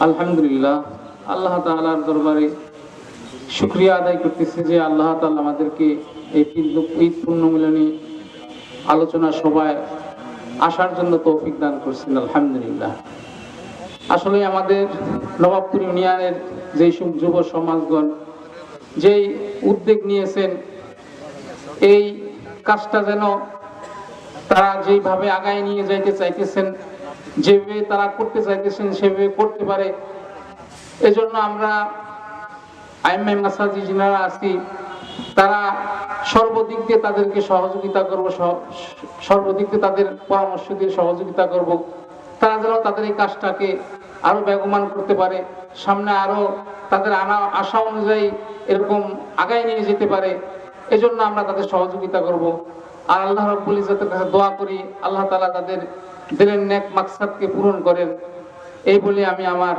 আলহামদুলিল্লাহ, আল্লাহ তাআলার দরবারে শুকরিয়া আদায় করতেছি যে আল্লাহ তাআলা আমাদেরকে এই ঈদ পুণ্যমিলনী আলোচনা সভায় আসার জন্য তৌফিক দান করছেন। আলহামদুলিল্লাহ। আসলে আমাদের নবাবপুর ইউনিয়নের যেই সব যুব সমাজগণ যেই উদ্যোগ নিয়েছেন, এই কাজটা যেন তারা যেভাবে আগায় নিয়ে যাইতে চাইতেছেন, যেভাবে তারা করতে চাইতেছেন সেভাবে করতে পারে, এজন্য আমরা আইম্মাই মাসাজিদ যারা আছি তারা সর্বদিক দিয়ে তাদেরকে সহযোগিতা করব, সর্বদিক দিয়ে তাদের পরামর্শ দিয়ে সহযোগিতা করব, তারা যেন তাদের এই কাজটাকে আরো বেগবান করতে পারে, সামনে আরো তাদের আশা অনুযায়ী এরকম আগায় নিয়ে যেতে পারে। এজন্য আমরা তাদের সহযোগিতা করব। আর আল্লাহ রাব্বুল ইজ্জতের কাছে দোয়া করি আল্লাহ তাআলা তাদের দিলের নেক মাকসাদকে পূরণ করেন। এই বলে আমি আমার